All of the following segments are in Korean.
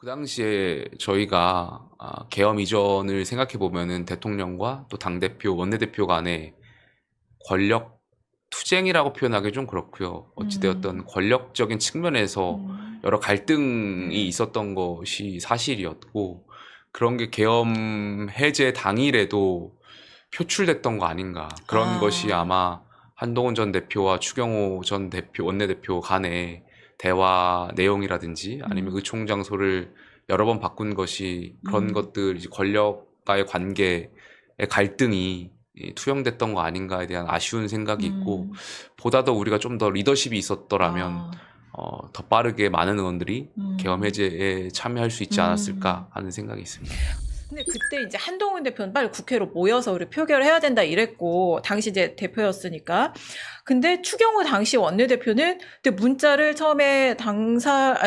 그 당시에 저희가 계엄 이전을 생각해 보면은 대통령과 또 당대표, 원내대표 간의 권력 투쟁이라고 표현하기 좀 그렇고요. 어찌되었던 권력적인 측면에서 여러 갈등이 있었던 것이 사실이었고, 그런 게 계엄 해제 당일에도 표출됐던 거 아닌가. 그런 것이 아마 한동훈 전 대표와 추경호 전 대표, 원내대표 간의 대화 내용이라든지 아니면 의총 장소를 여러 번 바꾼 것이 그런 것들, 이제 권력과의 관계의 갈등이 투영됐던 거 아닌가에 대한 아쉬운 생각이 있고, 보다 더 우리가 좀 더 리더십이 있었더라면 더 빠르게 많은 의원들이 계엄 해제에 참여할 수 있지 않았을까 하는 생각이 있습니다. 근데 그때 이제 한동훈 대표는 빨리 국회로 모여서 우리 표결해야 된다 이랬고, 당시 이제 대표였으니까. 근데 추경호 당시 원내대표는 그때 문자를 처음에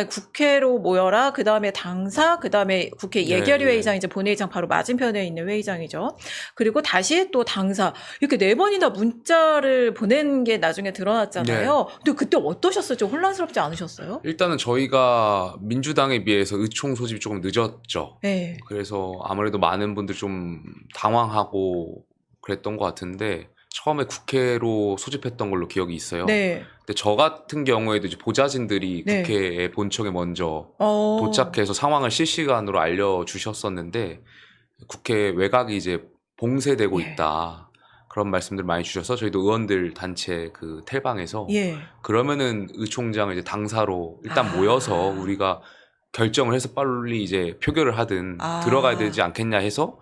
국회로 모여라, 그 다음에 당사, 그 다음에 국회 예결위 회의장, 이제 본회의장 바로 맞은편에 있는 회의장이죠. 그리고 다시 또 당사, 이렇게 4번이나 문자를 보낸 게 나중에 드러났잖아요. 근데 그때 어떠셨어요? 좀 혼란스럽지 않으셨어요? 일단은 저희가 민주당에 비해서 의총 소집이 조금 늦었죠. 네. 그래서 아무래도 많은 분들 좀 당황하고 그랬던 것 같은데, 처음에 국회로 소집했던 걸로 기억이 있어요. 네. 근데 저 같은 경우에도 이제 보좌진들이 네. 국회에 본청에 먼저 도착해서 상황을 실시간으로 알려주셨었는데, 국회 외곽이 이제 봉쇄되고 예. 있다, 그런 말씀들 많이 주셔서 저희도 의원들 단체 그 텔방에서 예. 그러면은 의총장을 이제 당사로 일단 모여서 우리가 결정을 해서 빨리 이제 표결을 하든 들어가야 되지 않겠냐 해서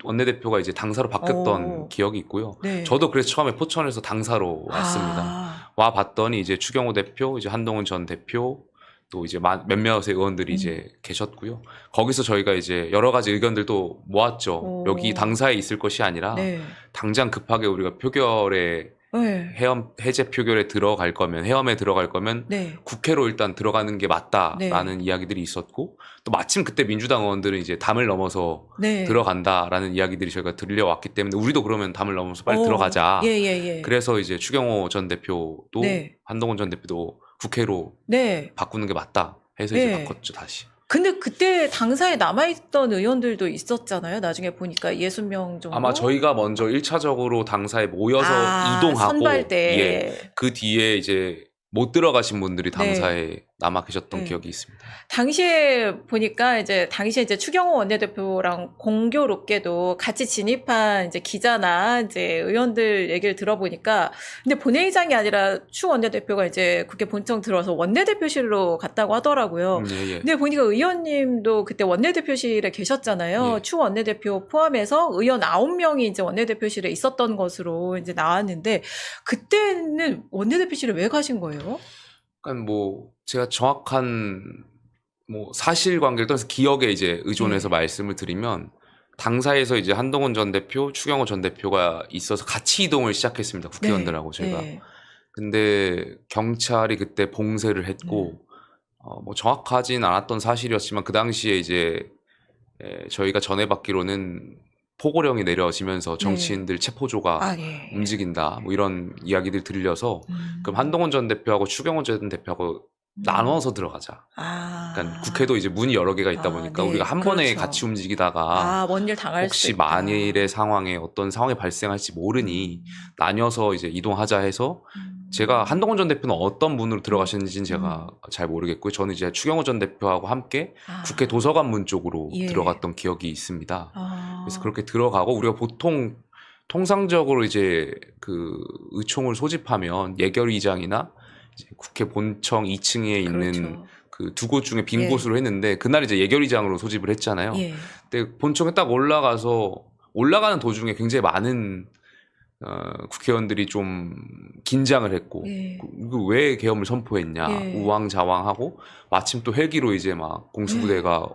원내대표가 이제 당사로 바뀌었던 기억이 있고요. 네. 저도 그래서 처음에 포천에서 당사로 왔습니다. 와 봤더니 이제 추경호 대표, 이제 한동훈 전 대표, 또 이제 몇몇의 의원들이 이제 계셨고요. 거기서 저희가 이제 여러 가지 의견들도 모았죠. 여기 당사에 있을 것이 아니라 네. 당장 급하게 우리가 표결에 네. 해제 표결에 들어갈 거면, 해엄에 들어갈 거면 네. 국회로 일단 들어가는 게 맞다라는 이야기들이 있었고, 또 마침 그때 민주당 의원들은 이제 담을 넘어서 네. 들어간다라는 이야기들이 저희가 들려왔기 때문에 우리도 그러면 담을 넘어서 빨리 들어가자. 예. 그래서 이제 추경호 전 대표도 한동훈 전 대표도 국회로 바꾸는 게 맞다 해서 이제 바꿨죠, 다시. 근데 그때 당사에 남아있던 의원들도 있었잖아요. 나중에 보니까 60명 정도. 아마 저희가 먼저 1차적으로 당사에 모여서 이동하고, 선발대. 그 뒤에 이제 못 들어가신 분들이 당사에 남아 계셨던 기억이 있습니다. 당시에 보니까 당시에 추경호 원내대표랑 공교롭게도 같이 진입한 이제 기자나 이제 의원들 얘기를 들어보니까, 근데 본회의장이 아니라 추 원내대표가 이제 국회 본청 들어서 원내대표실로 갔다고 하더라고요. 근데 보니까 의원님도 그때 원내대표실에 계셨잖아요. 추 원내대표 포함해서 의원 9명이 이제 원내대표실에 있었던 것으로 이제 나왔는데, 그때는 원내대표실에 왜 가신 거예요? 그러니까 뭐 제가 정확한 뭐 사실관계를 떠나서 기억에 이제 의존해서 말씀을 드리면, 당사에서 이제 한동훈 전 대표, 추경호 전 대표가 있어서 같이 이동을 시작했습니다. 국회의원들하고 저희가. 근데 경찰이 그때 봉쇄를 했고, 뭐 정확하진 않았던 사실이었지만 그 당시에 이제 저희가 전해받기로는 포고령이 내려지면서 정치인들 체포조가 움직인다, 뭐 이런 이야기들 들려서 그럼 한동훈 전 대표하고 추경호 전 대표하고 나눠서 들어가자. 그러니까 국회도 이제 문이 여러 개가 있다 보니까 우리가 한 번에 같이 움직이다가 뭔 일 당할 혹시 수도 있다. 만일의 상황에 어떤 상황이 발생할지 모르니 나뉘어서 이제 이동하자 해서, 제가 한동훈 전 대표는 어떤 문으로 들어가셨는지는 제가 잘 모르겠고요. 저는 이제 추경호 전 대표하고 함께 국회 도서관 문 쪽으로 들어갔던 기억이 있습니다. 그래서 그렇게 들어가고, 우리가 보통 통상적으로 이제 그 의총을 소집하면 예결위장이나 이제 국회 본청 2층에 있는 그 두 곳 중에 빈 곳으로 했는데, 그날 이제 예결위장으로 소집을 했잖아요. 근데 본청에 딱 올라가는 도중에 굉장히 많은 국회의원들이 좀 긴장을 했고, 왜 계엄을 선포했냐, 우왕좌왕하고, 마침 또 헬기로 이제 막 공수부대가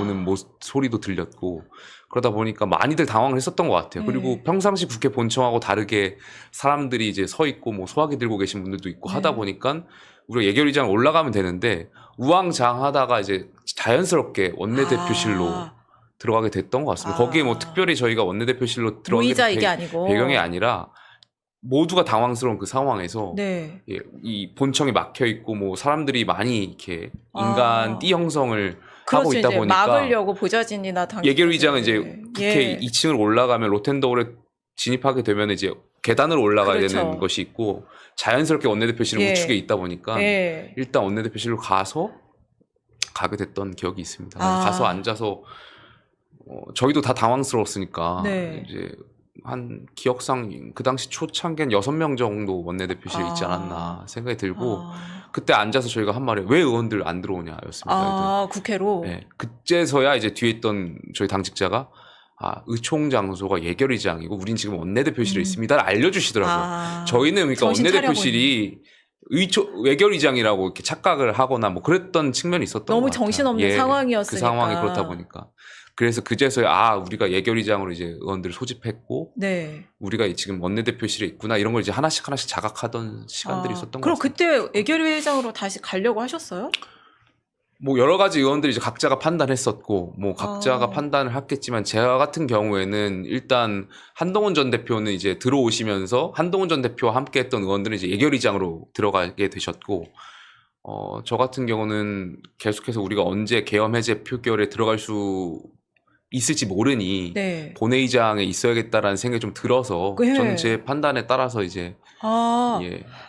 오는 소리도 들렸고, 그러다 보니까 많이들 당황을 했었던 것 같아요. 그리고 평상시 국회 본청하고 다르게 사람들이 이제 서 있고 뭐 소화기 들고 계신 분들도 있고 하다 보니까 우리가 예결위장 올라가면 되는데, 우왕좌왕하다가 이제 자연스럽게 원내대표실로 들어가게 됐던 것 같습니다. 거기에 뭐 특별히 저희가 원내대표실로 들어가게 된 배경이 아니라, 모두가 당황스러운 그 상황에서 이 본청이 막혀 있고 뭐 사람들이 많이 이렇게 인간 띠 형성을 하고 그렇죠. 있다 이제 보니까 막으려고 보좌진이나 당 예결위장은 이제 국회 예. 2층을 올라가면 로텐더홀에 진입하게 되면 이제 계단으로 올라가야 그렇죠. 되는 것이 있고 자연스럽게 원내대표실은 예. 우측에 있다 보니까 예. 일단 원내대표실로 가게 됐던 기억이 있습니다. 아. 가서 앉아서 저희도 다 당황스러웠으니까 네. 이제 한 기억상 그 당시 초창기엔 6명 정도 원내대표실에 있지 않았나 생각이 들고 그때 앉아서 저희가 한 말이 왜 의원들 안 들어오냐였습니다. 국회로. 네, 그때서야 이제 뒤에 있던 저희 당직자가 의총 장소가 예결위장이고 우린 지금 원내대표실에 있습니다를 알려주시더라고요. 저희는 그러니까 정신 원내대표실이 외결위장이라고 이렇게 착각을 하거나 뭐 그랬던 측면이 있었던 것 너무 같아요. 정신없는 상황이었으니까. 그 상황이 그렇다 보니까. 그래서 그제서야 우리가 예결위장으로 이제 의원들을 소집했고 네. 우리가 지금 원내대표실에 있구나 이런 걸 이제 하나씩 자각하던 시간들이 있었던 것 그럼 같습니다. 그때 예결위회장으로 다시 가려고 하셨어요? 뭐 여러 가지 의원들이 이제 각자가 판단했었고 뭐 각자가 판단을 했겠지만 제가 같은 경우에는 일단 한동훈 전 대표는 이제 들어오시면서 한동훈 전 대표와 함께했던 의원들은 이제 예결위장으로 들어가게 되셨고 저 같은 경우는 계속해서 우리가 언제 계엄 해제 표결에 들어갈 수 있을지 모르니 네. 본회의장에 있어야겠다라는 생각이 좀 들어서 네. 저는 제 판단에 따라서 이제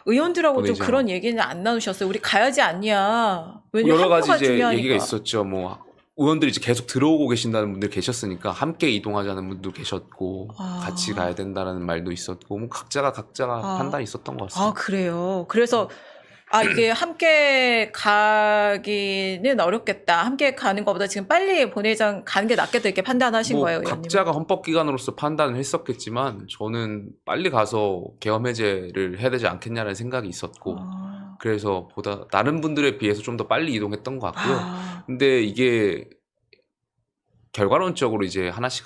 의원들하고 좀 본회의장. 그런 얘기는 안 나누셨어요? 우리 가야지 않냐? 왜냐면 여러 가지 이제 중요하니까. 얘기가 있었죠. 뭐 의원들이 이제 계속 들어오고 계신다는 분들 계셨으니까 함께 이동하자는 분도 계셨고 같이 가야 된다는 말도 있었고 뭐 각자가 판단이 있었던 것 같습니다. 그래요. 그래서 이게 함께 가기는 어렵겠다. 함께 가는 것보다 지금 빨리 본회의장 가는 게 낫겠다 이렇게 판단하신 거예요, 의원님. 각자가 헌법기관으로서 판단을 했었겠지만 저는 빨리 가서 계엄 해제를 해야 되지 않겠냐는 생각이 있었고 그래서 보다 다른 분들에 비해서 좀 더 빨리 이동했던 것 같고요. 근데 이게 결과론적으로 이제 하나씩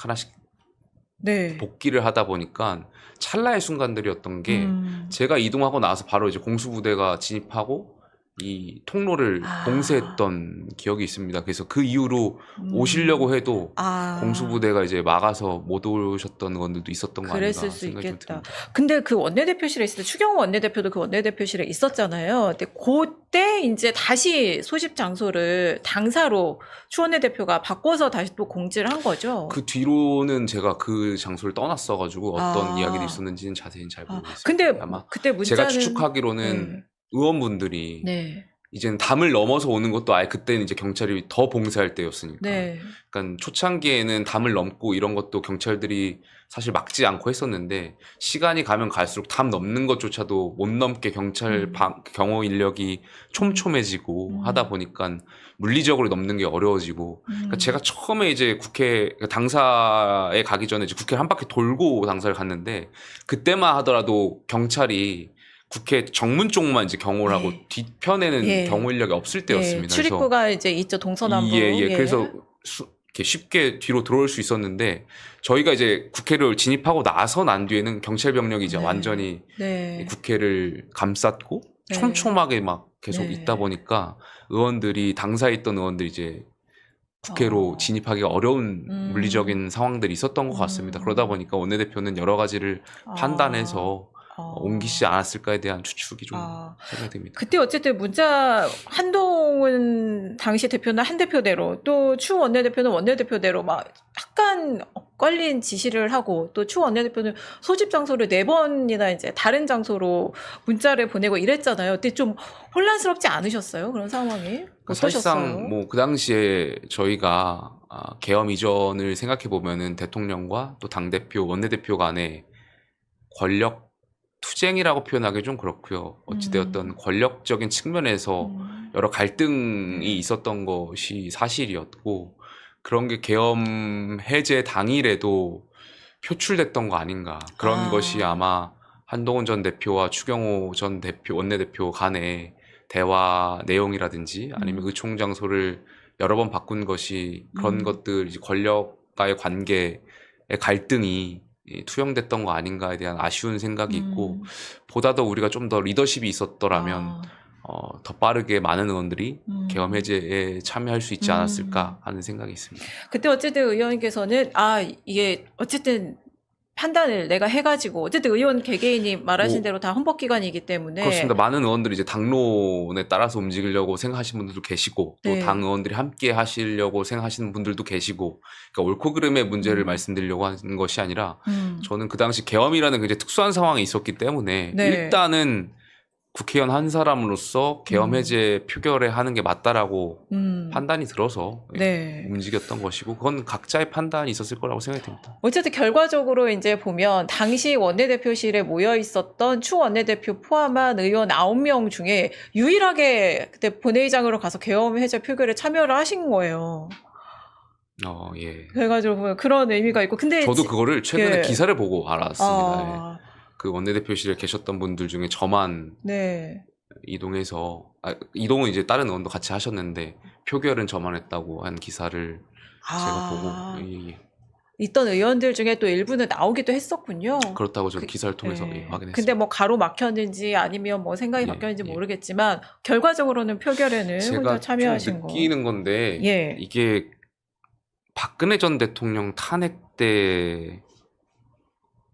네. 복귀를 하다 보니까 찰나의 순간들이었던 게 제가 이동하고 나서 바로 이제 공수부대가 진입하고 이 통로를 봉쇄했던 기억이 있습니다. 그래서 그 이후로 오시려고 해도 공수부대가 이제 막아서 못 오셨던 의원들도 있었던 거 아닌가 그랬을 수 생각이 좀 있겠다. 듭니다. 근데 그 원내대표실에 있을 때 추경호 원내대표도 그 원내대표실에 있었잖아요. 근데 그때 이제 다시 소집 장소를 당사로 추 원내대표가 바꿔서 다시 또 공지를 한 거죠. 그 뒤로는 제가 그 장소를 떠났어가지고 어떤 이야기들이 있었는지는 자세히는 잘 모르겠습니다. 근데 아마 그때 문자는 제가 추측하기로는 의원분들이 이제는 담을 넘어서 오는 것도 아예 그때는 이제 경찰이 더 봉쇄할 때였으니까. 그러니까 초창기에는 담을 넘고 이런 것도 경찰들이 사실 막지 않고 했었는데 시간이 가면 갈수록 담 넘는 것조차도 못 넘게 경찰 경호 인력이 촘촘해지고 하다 보니까 물리적으로 넘는 게 어려워지고. 그러니까 제가 처음에 이제 당사에 가기 전에 이제 국회를 한 바퀴 돌고 당사를 갔는데 그때만 하더라도 경찰이 국회 정문 쪽만 이제 경호를 하고 뒤편에는 경호 인력이 없을 때였습니다. 출입구가 이제 있죠, 동서남북. 그래서 이렇게 쉽게 뒤로 들어올 수 있었는데 저희가 이제 국회를 진입하고 나서 난 뒤에는 경찰 병력이 이제 완전히 국회를 감쌌고 촘촘하게 막 계속 있다 보니까 의원들이 당사에 있던 의원들이 이제 국회로 진입하기가 어려운 물리적인 상황들이 있었던 것 같습니다. 그러다 보니까 원내대표는 여러 가지를 판단해서 옮기지 않았을까에 대한 추측이 좀 생각됩니다. 그때 어쨌든 문자 한동훈 당시 대표는 한 대표대로 또 추 원내대표는 원내대표대로 막 약간 엇갈린 지시를 하고 또 추 원내대표는 소집 장소를 4번이나 이제 다른 장소로 문자를 보내고 이랬잖아요. 그때 좀 혼란스럽지 않으셨어요? 그런 상황이? 사실상 뭐 그 당시에 저희가 계엄 이전을 생각해 보면은 대통령과 또 당대표, 원내대표 간의 권력 투쟁이라고 표현하기 좀 그렇고요. 어찌되었던 권력적인 측면에서 여러 갈등이 있었던 것이 사실이었고 그런 게 계엄 해제 당일에도 표출됐던 거 아닌가. 그런 것이 아마 한동훈 전 대표와 추경호 전 대표, 원내대표 간의 대화 내용이라든지 아니면 의총 장소를 여러 번 바꾼 것이 그런 것들, 이제 권력과의 관계의 갈등이 투영됐던 거 아닌가에 대한 아쉬운 생각이 있고 보다 더 우리가 좀 더 리더십이 있었더라면 더 빠르게 많은 의원들이 계엄 해제에 참여할 수 있지 않았을까 하는 생각이 있습니다. 그때 어쨌든 의원님께서는 이게 어쨌든 판단을 내가 해가지고 어쨌든 의원 개개인이 말하신 뭐, 대로 다 헌법기관이기 때문에 그렇습니다. 많은 의원들이 이제 당론에 따라서 움직이려고 생각하시는 분들도 계시고 또 네. 당 의원들이 함께 하시려고 생각하시는 분들도 계시고 그러니까 옳고 그름의 문제를 말씀드리려고 하는 것이 아니라 저는 그 당시 계엄이라는 굉장히 특수한 상황이 있었기 때문에 네. 일단은 국회의원 한 사람으로서 계엄 해제 표결에 하는 게 맞다라고 판단이 들어서 네. 움직였던 것이고 그건 각자의 판단이 있었을 거라고 생각이 듭니다. 어쨌든 결과적으로 이제 보면 당시 원내대표실에 모여 있었던 추 원내대표 포함한 의원 9명 중에 유일하게 그때 본회의장으로 가서 계엄 해제 표결에 참여를 하신 거예요. 예. 그래가지고 보면 그런 의미가 있고 근데 저도 그거를 최근에 예. 기사를 보고 알았습니다. 예. 아, 그 원내대표실에 계셨던 분들 중에 저만 네. 이동해서 이동은 이제 다른 의원도 같이 하셨는데 표결은 저만 했다고 한 기사를 제가 보고 예. 있던 의원들 중에 또 일부는 나오기도 했었군요. 그렇다고 저도 기사를 통해서 예. 확인했습니다. 근데 뭐 가로 막혔는지 아니면 뭐 생각이 예, 바뀌었는지 예. 모르겠지만 결과적으로는 표결에는 제가 혼자 좀 참여하신 거. 느끼는 건데 예. 이게 박근혜 전 대통령 탄핵 때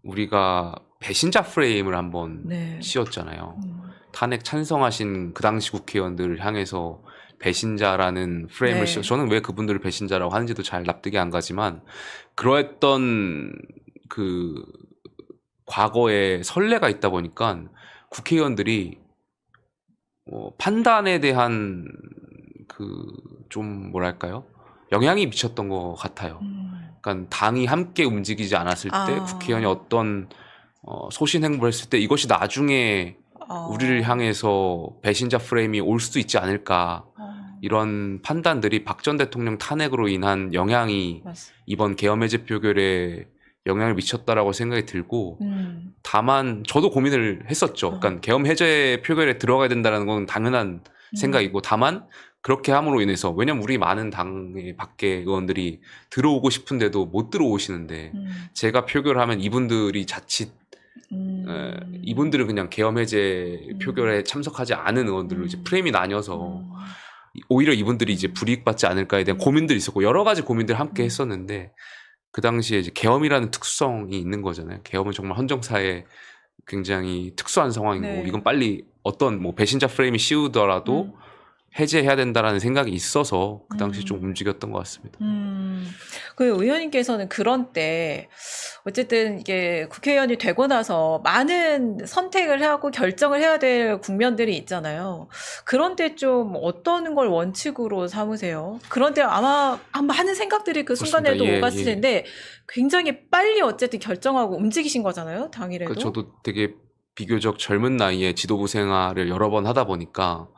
우리가 배신자 프레임을 한번 네. 씌웠잖아요. 탄핵 찬성하신 그 당시 국회의원들을 향해서 배신자라는 프레임을 네. 씌워 저는 왜 그분들을 배신자라고 하는지도 잘 납득이 안 가지만 그러했던 그 과거에 선례가 있다 보니까 국회의원들이 판단에 대한 그 좀 뭐랄까요 영향이 미쳤던 것 같아요. 그러니까 당이 함께 움직이지 않았을 때 국회의원이 어떤 소신 행보를 했을 때 이것이 나중에 우리를 향해서 배신자 프레임이 올 수도 있지 않을까 이런 판단들이 박 전 대통령 탄핵으로 인한 영향이 맞습니다. 이번 계엄 해제 표결에 영향을 미쳤다라고 생각이 들고 다만 저도 고민을 했었죠. 그러니까 계엄 해제 표결에 들어가야 된다는 건 당연한 생각이고 다만 그렇게 함으로 인해서 왜냐면 우리 많은 당의 밖에 의원들이 들어오고 싶은데도 못 들어오시는데 제가 표결하면 이분들이 자칫 이분들은 그냥 계엄 해제 표결에 참석하지 않은 의원들로 이제 프레임이 나뉘어서 오히려 이분들이 이제 불이익받지 않을까에 대한 고민들이 있었고 여러 가지 고민들을 함께 했었는데 그 당시에 이제 계엄이라는 특수성이 있는 거잖아요. 계엄은 정말 헌정사에 굉장히 특수한 상황이고 네. 이건 빨리 어떤 뭐 배신자 프레임이 씌우더라도 해제해야 된다라는 생각이 있어서 그 당시 좀 움직였던 것 같습니다. 그 의원님께서는 그런 때 어쨌든 이게 국회의원이 되고 나서 많은 선택을 하고 결정을 해야 될 국면들이 있잖아요. 그런데 좀 어떤 걸 원칙으로 삼으세요? 그런데 아마 많은 생각들이 그 순간에도 그렇습니다. 예, 오갔을 예. 텐데 굉장히 빨리 어쨌든 결정하고 움직이신 거잖아요. 당일에도. 그러니까 저도 되게 비교적 젊은 나이에 지도부 생활을 여러 번 하다 보니까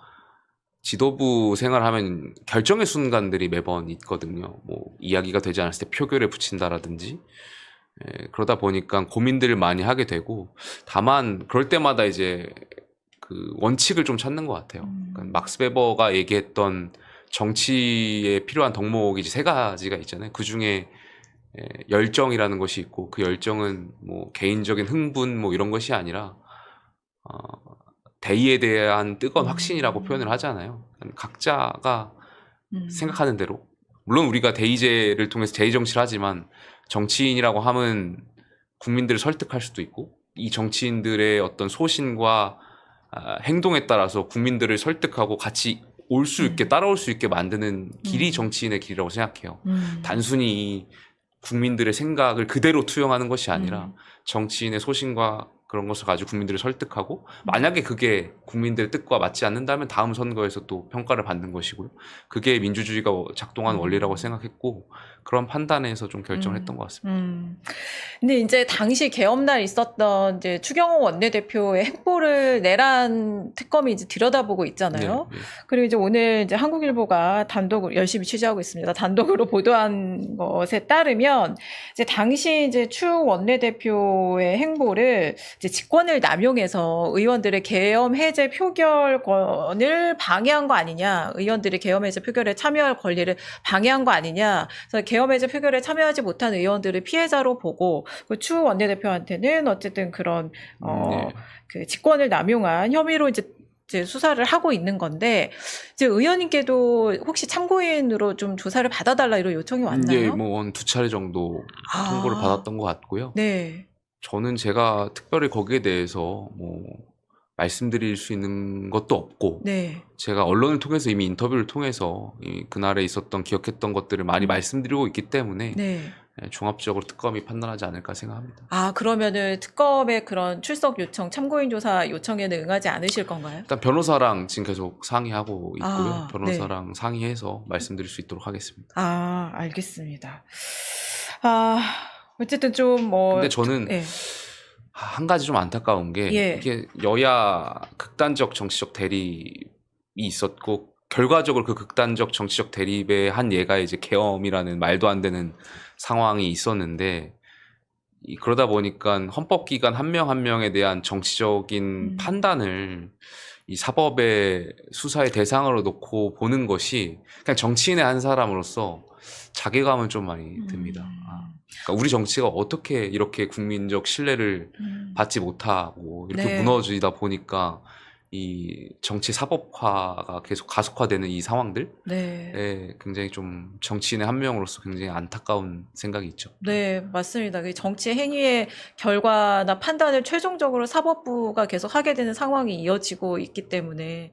지도부 생활하면 결정의 순간들이 매번 있거든요. 뭐 이야기가 되지 않았을 때 표결에 붙인다라든지 그러다 보니까 고민들을 많이 하게 되고 다만 그럴 때마다 이제 그 원칙을 좀 찾는 것 같아요. 그러니까 막스 베버가 얘기했던 정치에 필요한 덕목이 이제 세 가지가 있잖아요. 그 중에 열정이라는 것이 있고 그 열정은 뭐 개인적인 흥분 뭐 이런 것이 아니라 대의에 대한 뜨거운 확신이라고 표현을 하잖아요. 각자가 생각하는 대로 물론 우리가 대의제를 통해서 대의 정치를 하지만 정치인이라고 하면 국민들을 설득할 수도 있고 이 정치인들의 어떤 소신과 행동에 따라서 국민들을 설득하고 같이 올 수 있게 따라올 수 있게 만드는 길이 정치인의 길이라고 생각해요. 단순히 국민들의 생각을 그대로 투영하는 것이 아니라 정치인의 소신과 그런 것을 가지고 국민들을 설득하고 만약에 그게 국민들의 뜻과 맞지 않는다면 다음 선거에서 또 평가를 받는 것이고요. 그게 민주주의가 작동하는 원리라고 생각했고 그런 판단에서 좀 결정을 했던 것 같습니다. 근데 이제 당시 계엄날 있었던 이제 추경호 원내대표의 행보를 내란 특검이 이제 들여다보고 있잖아요. 네, 네. 그리고 이제 오늘 이제 한국일보가 단독으로 열심히 취재하고 있습니다. 단독으로 보도한 것에 따르면 이제 당시 이제 추 원내대표의 행보를 이제 직권을 남용해서 의원들의 계엄 해제 표결권을 방해한 거 아니냐, 의원들이 계엄 해제 표결에 참여할 권리를 방해한 거 아니냐. 그래서 계엄 해제 표결에 참여하지 못한 의원들을 피해자로 보고 그 추 원내대표한테는 어쨌든 그런 네. 그 직권을 남용한 혐의로 이제 수사를 하고 있는 건데 이제 의원님께도 혹시 참고인으로 좀 조사를 받아달라 이런 요청이 왔나요? 뭐 한 2차례 정도 통보를 받았던 것 같고요. 네. 저는 제가 특별히 거기에 대해서 뭐 말씀드릴 수 있는 것도 없고 네. 제가 언론을 통해서 이미 인터뷰를 통해서 그날에 있었던 기억했던 것들을 많이 말씀드리고 있기 때문에 네. 종합적으로 특검이 판단하지 않을까 생각합니다. 아, 그러면은 특검의 그런 출석 요청, 참고인 조사 요청에는 응하지 않으실 건가요? 일단 변호사랑 지금 계속 상의하고 있고요. 아, 변호사랑 상의해서 말씀드릴 수 있도록 하겠습니다. 아, 알겠습니다. 아, 어쨌든 좀 뭐. 근데 저는 예. 한 가지 좀 안타까운 게 예. 이게 여야 극단적 정치적 대립이 있었고 결과적으로 그 극단적 정치적 대립의 한 예가 이제 계엄이라는 말도 안 되는 상황이 있었는데 그러다 보니까 헌법기관 한 명 한 명에 대한 정치적인 판단을 이 사법의 수사의 대상으로 놓고 보는 것이 그냥 정치인의 한 사람으로서 자괴감은 좀 많이 듭니다. 그러니까 우리 정치가 어떻게 이렇게 국민적 신뢰를 받지 못하고 이렇게 네. 무너지다 보니까 이 정치 사법화가 계속 가속화되는 이 상황들에 네. 굉장히 좀 정치인의 한 명으로서 굉장히 안타까운 생각이 있죠. 네, 맞습니다. 그 정치 행위의 결과나 판단을 최종적으로 사법부가 계속 하게 되는 상황이 이어지고 있기 때문에